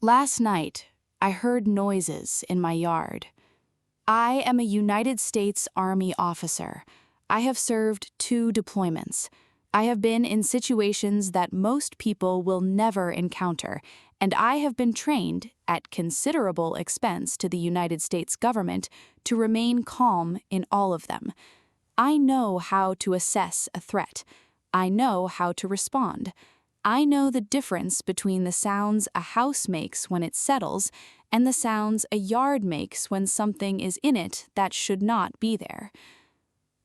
Last night, I heard noises in my yard. I am a United States Army officer. I have served 2 deployments. I have been in situations that most people will never encounter, and I have been trained, at considerable expense to the United States government, to remain calm in all of them. I know how to assess a threat. I know how to respond. I know the difference between the sounds a house makes when it settles and the sounds a yard makes when something is in it that should not be there.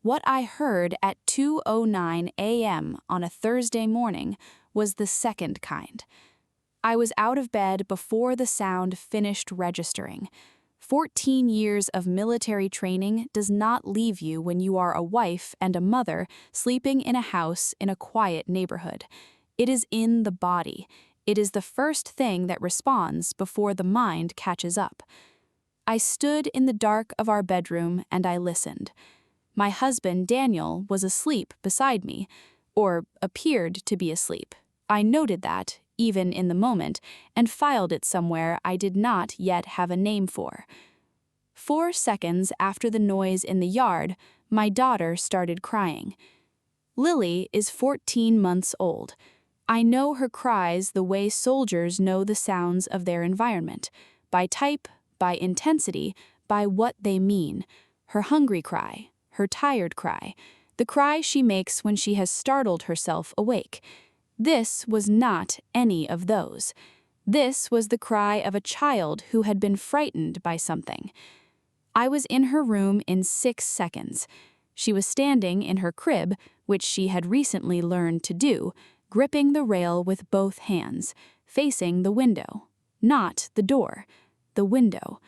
What I heard at 2:09 a.m. on a Thursday morning was the second kind. I was out of bed before the sound finished registering. 14 years of military training does not leave you when you are a wife and a mother sleeping in a house in a quiet neighborhood. It is in the body. It is the first thing that responds before the mind catches up. I stood in the dark of our bedroom and I listened. My husband, Daniel, was asleep beside me, or appeared to be asleep. I noted that, even in the moment, and filed it somewhere I did not yet have a name for. 4 seconds after the noise in the yard, my daughter started crying. Lily is 14 months old. I know her cries the way soldiers know the sounds of their environment, by type, by intensity, by what they mean. Her hungry cry, her tired cry, the cry she makes when she has startled herself awake. This was not any of those. This was the cry of a child who had been frightened by something. I was in her room in 6 seconds. She was standing in her crib, which she had recently learned to do, gripping the rail with both hands, facing the window. Not the door, the window.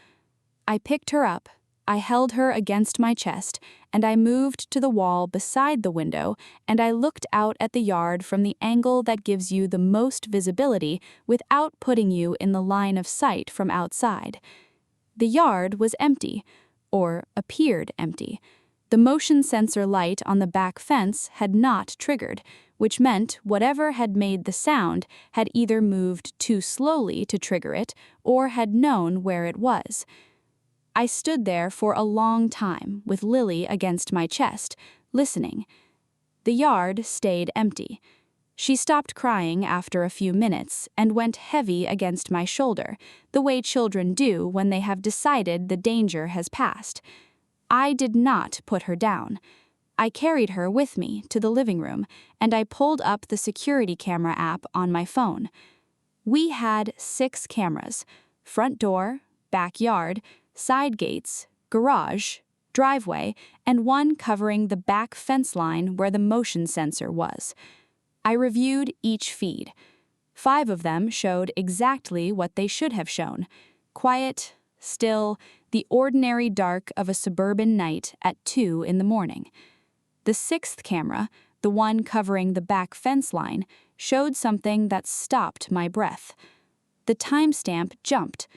I picked her up, I held her against my chest, and I moved to the wall beside the window, and I looked out at the yard from the angle that gives you the most visibility without putting you in the line of sight from outside. The yard was empty, or appeared empty. The motion sensor light on the back fence had not triggered, which meant whatever had made the sound had either moved too slowly to trigger it or had known where it was. I stood there for a long time with Lily against my chest, listening. The yard stayed empty. She stopped crying after a few minutes and went heavy against my shoulder, the way children do when they have decided the danger has passed. I did not put her down. I carried her with me to the living room, and I pulled up the security camera app on my phone. We had 6 cameras: front door, backyard, side gates, garage, driveway, and one covering the back fence line where the motion sensor was. I reviewed each feed. 5 of them showed exactly what they should have shown: quiet, still, the ordinary dark of a suburban night at 2 in the morning. The 6th camera, the one covering the back fence line, showed something that stopped my breath. The timestamp jumped.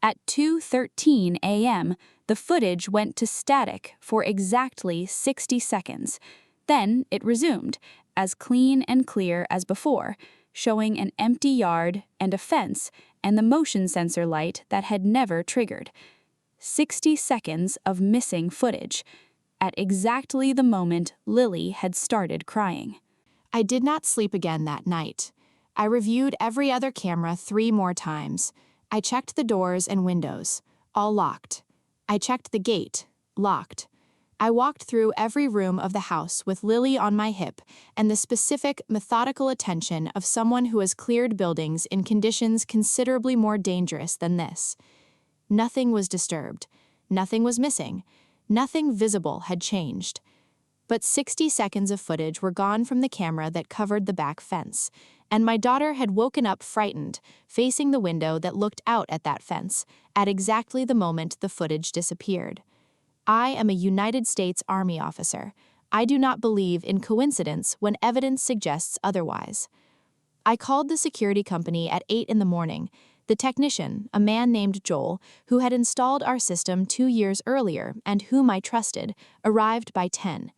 At 2:13 a.m., the footage went to static for exactly 60 seconds. Then it resumed, as clean and clear as before, showing an empty yard and a fence and the motion sensor light that had never triggered. 60 seconds of missing footage, at exactly the moment Lily had started crying. I did not sleep again that night. I reviewed every other camera 3 more times. I checked the doors and windows, all locked. I checked the gate, locked. I walked through every room of the house with Lily on my hip and the specific, methodical attention of someone who has cleared buildings in conditions considerably more dangerous than this. Nothing was disturbed. Nothing was missing. Nothing visible had changed. But 60 seconds of footage were gone from the camera that covered the back fence, and my daughter had woken up frightened, facing the window that looked out at that fence, at exactly the moment the footage disappeared. I am a United States Army officer. I do not believe in coincidence when evidence suggests otherwise. I called the security company at 8 in the morning. The technician, a man named Joel, who had installed our system 2 years earlier and whom I trusted, arrived by 10.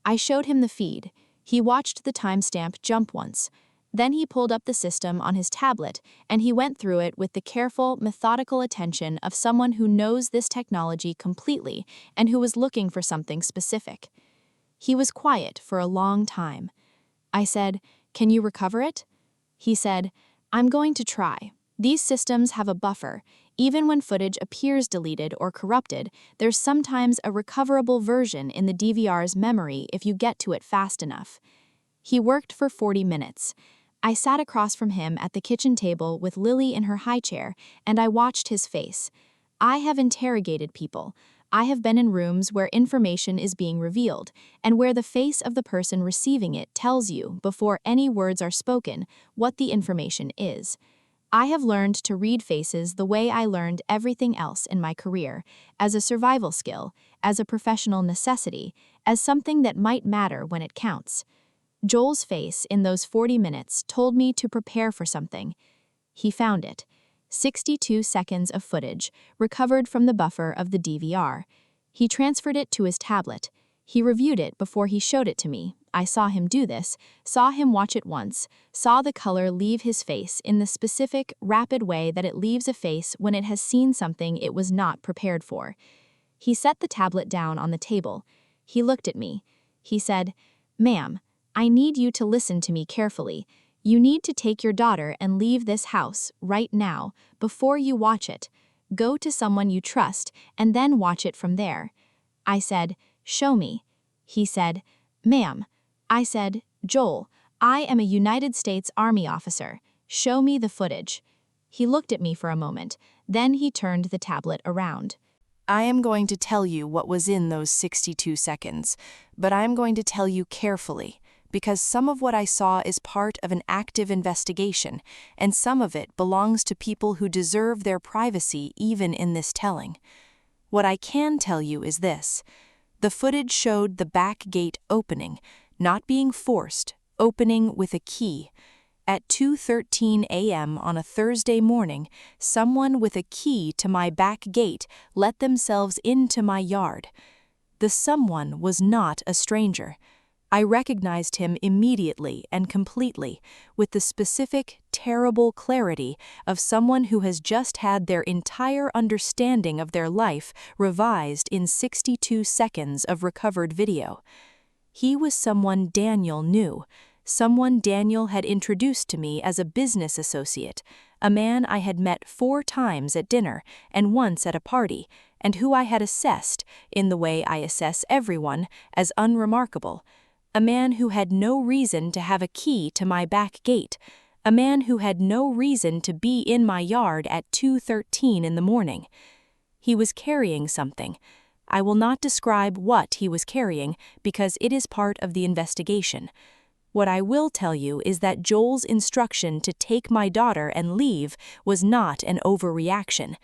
I showed him the feed. He watched the timestamp jump once. Then he pulled up the system on his tablet, and he went through it with the careful, methodical attention of someone who knows this technology completely and who was looking for something specific. He was quiet for a long time. I said, "Can you recover it?" He said, "I'm going to try. These systems have a buffer. Even when footage appears deleted or corrupted, there's sometimes a recoverable version in the DVR's memory if you get to it fast enough." He worked for 40 minutes. I sat across from him at the kitchen table with Lily in her high chair, and I watched his face. I have interrogated people. I have been in rooms where information is being revealed, and where the face of the person receiving it tells you, before any words are spoken, what the information is. I have learned to read faces the way I learned everything else in my career, as a survival skill, as a professional necessity, as something that might matter when it counts. Joel's face in those 40 minutes told me to prepare for something. He found it. 62 seconds of footage, recovered from the buffer of the DVR. He transferred it to his tablet. He reviewed it before he showed it to me. I saw him do this, saw him watch it once, saw the color leave his face in the specific, rapid way that it leaves a face when it has seen something it was not prepared for. He set the tablet down on the table. He looked at me. He said, "Ma'am, I need you to listen to me carefully. You need to take your daughter and leave this house right now, before you watch it. Go to someone you trust and then watch it from there." I said, "Show me." He said, "Ma'am." I said, "Joel, I am a United States Army officer. Show me the footage." He looked at me for a moment, then he turned the tablet around. "I am going to tell you what was in those 62 seconds, but I am going to tell you carefully, because some of what I saw is part of an active investigation, and some of it belongs to people who deserve their privacy even in this telling. What I can tell you is this. The footage showed the back gate opening, not being forced, opening with a key. At 2:13 a.m. on a Thursday morning, someone with a key to my back gate let themselves into my yard. The someone was not a stranger. I recognized him immediately and completely, with the specific, terrible clarity of someone who has just had their entire understanding of their life revised in 62 seconds of recovered video. He was someone Daniel knew, someone Daniel had introduced to me as a business associate, a man I had met 4 times at dinner and once at a party, and who I had assessed, in the way I assess everyone, as unremarkable. A man who had no reason to have a key to my back gate, a man who had no reason to be in my yard at 2:13 in the morning. He was carrying something. I will not describe what he was carrying because it is part of the investigation. What I will tell you is that Joel's instruction to take my daughter and leave was not an overreaction.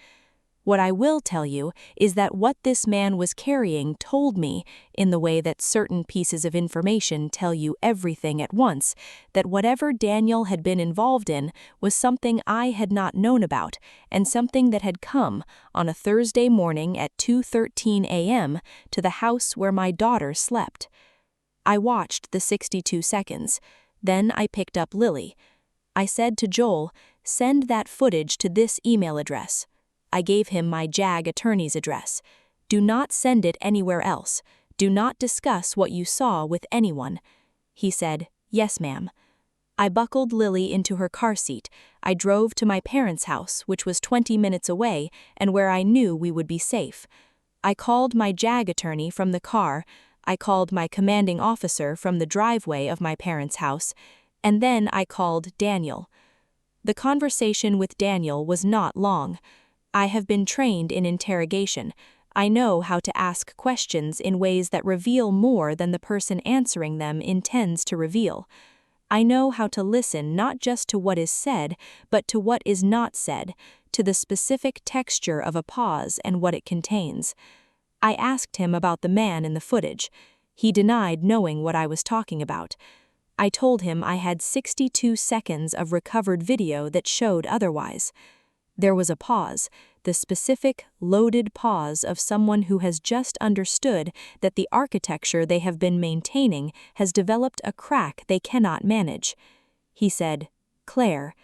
What I will tell you is that what this man was carrying told me, in the way that certain pieces of information tell you everything at once, that whatever Daniel had been involved in was something I had not known about, and something that had come, on a Thursday morning at 2:13 a.m., to the house where my daughter slept. I watched the 62 seconds. Then I picked up Lily. I said to Joel, "Send that footage to this email address." I gave him my JAG attorney's address. "Do not send it anywhere else. Do not discuss what you saw with anyone." He said, "Yes, ma'am." I buckled Lily into her car seat. I drove to my parents' house, which was 20 minutes away and where I knew we would be safe. I called my JAG attorney from the car. I called my commanding officer from the driveway of my parents' house, and then I called Daniel. The conversation with Daniel was not long. I have been trained in interrogation. I know how to ask questions in ways that reveal more than the person answering them intends to reveal. I know how to listen not just to what is said, but to what is not said, to the specific texture of a pause and what it contains. I asked him about the man in the footage. He denied knowing what I was talking about. I told him I had 62 seconds of recovered video that showed otherwise. There was a pause, the specific, loaded pause of someone who has just understood that the architecture they have been maintaining has developed a crack they cannot manage. He said, "Claire."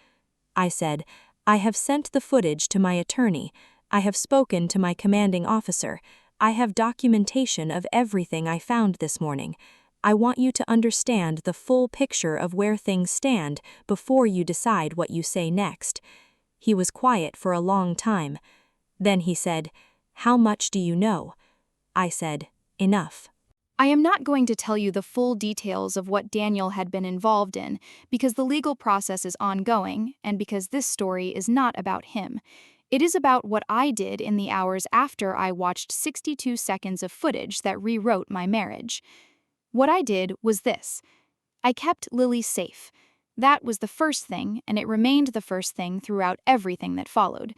I said, "I have sent the footage to my attorney. I have spoken to my commanding officer. I have documentation of everything I found this morning. I want you to understand the full picture of where things stand before you decide what you say next." He was quiet for a long time. Then he said, "How much do you know?" I said, "Enough." I am not going to tell you the full details of what Daniel had been involved in, because the legal process is ongoing, and because this story is not about him. It is about what I did in the hours after I watched 62 seconds of footage that rewrote my marriage. What I did was this. I kept Lily safe. That was the first thing, and it remained the first thing throughout everything that followed.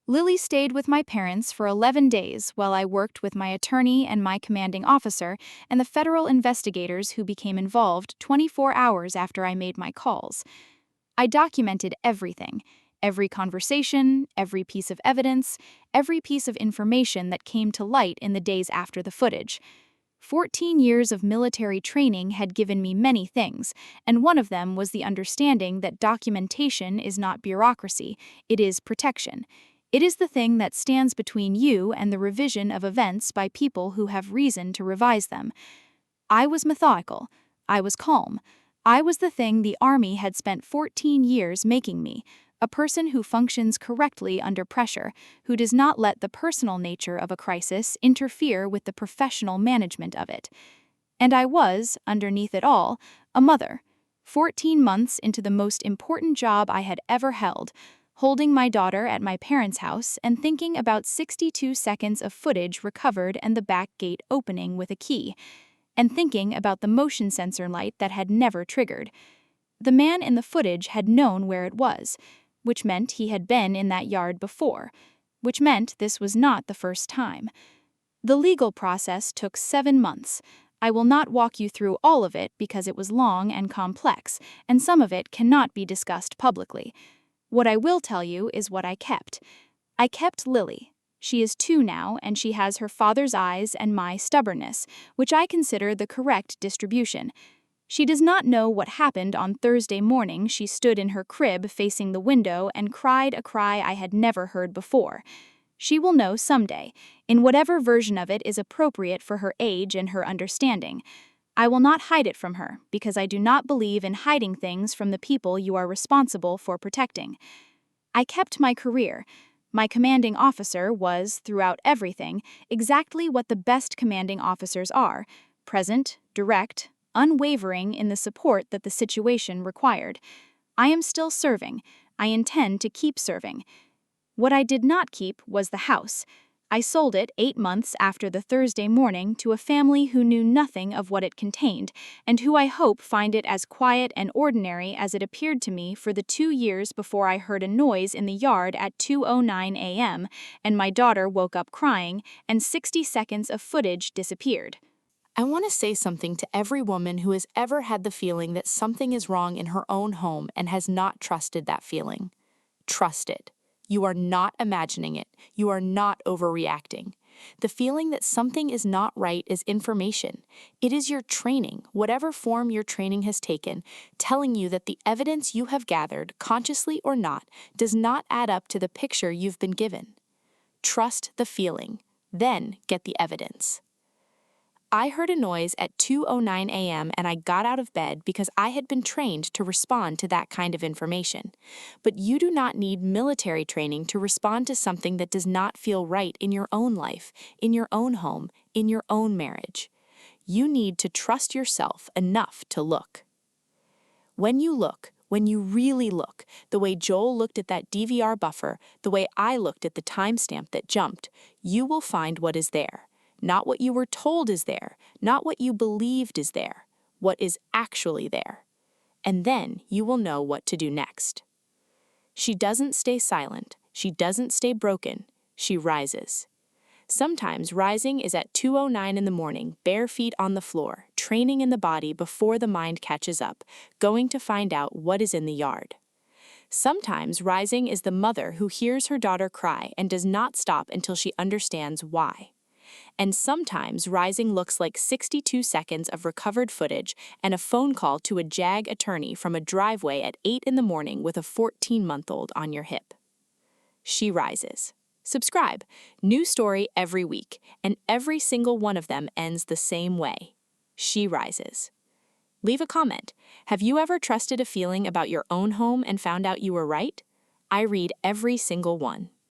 Lily stayed with my parents for 11 days while I worked with my attorney and my commanding officer and the federal investigators who became involved 24 hours after I made my calls. I documented everything, every conversation, every piece of evidence, every piece of information that came to light in the days after the footage. 14 years of military training had given me many things, and one of them was the understanding that documentation is not bureaucracy, it is protection. It is the thing that stands between you and the revision of events by people who have reason to revise them. I was methodical. I was calm. I was the thing the Army had spent 14 years making me, a person who functions correctly under pressure, who does not let the personal nature of a crisis interfere with the professional management of it. And I was, underneath it all, a mother, 14 months into the most important job I had ever held, holding my daughter at my parents' house and thinking about 62 seconds of footage recovered and the back gate opening with a key, and thinking about the motion sensor light that had never triggered. The man in the footage had known where it was, which meant he had been in that yard before, which meant this was not the first time. The legal process took 7 months. I will not walk you through all of it because it was long and complex, and some of it cannot be discussed publicly. What I will tell you is what I kept. I kept Lily. She is 2 now, and she has her father's eyes and my stubbornness, which I consider the correct distribution. She does not know what happened on Thursday morning. She stood in her crib facing the window and cried a cry I had never heard before. She will know someday, in whatever version of it is appropriate for her age and her understanding. I will not hide it from her, because I do not believe in hiding things from the people you are responsible for protecting. I kept my career. My commanding officer was, throughout everything, exactly what the best commanding officers are: present, direct, unwavering in the support that the situation required. I am still serving. I intend to keep serving. What I did not keep was the house. I sold it 8 months after the Thursday morning to a family who knew nothing of what it contained, and who I hope find it as quiet and ordinary as it appeared to me for the 2 years before I heard a noise in the yard at 2:09 a.m., and my daughter woke up crying, and 60 seconds of footage disappeared. I want to say something to every woman who has ever had the feeling that something is wrong in her own home and has not trusted that feeling. Trust it. You are not imagining it. You are not overreacting. The feeling that something is not right is information. It is your training, whatever form your training has taken, telling you that the evidence you have gathered, consciously or not, does not add up to the picture you've been given. Trust the feeling, then get the evidence. I heard a noise at 2:09 a.m. and I got out of bed because I had been trained to respond to that kind of information. But you do not need military training to respond to something that does not feel right in your own life, in your own home, in your own marriage. You need to trust yourself enough to look. When you look, when you really look, the way Joel looked at that DVR buffer, the way I looked at the timestamp that jumped, you will find what is there. Not what you were told is there, not what you believed is there, what is actually there. And then you will know what to do next. She doesn't stay silent. She doesn't stay broken. She rises. Sometimes rising is at 2:09 in the morning, bare feet on the floor, training in the body before the mind catches up, going to find out what is in the yard. Sometimes rising is the mother who hears her daughter cry and does not stop until she understands why. And sometimes rising looks like 62 seconds of recovered footage and a phone call to a JAG attorney from a driveway at 8 in the morning with a 14-month-old on your hip. She Rises. Subscribe. New story every week, and every single one of them ends the same way. She rises. Leave a comment. Have you ever trusted a feeling about your own home and found out you were right? I read every single one.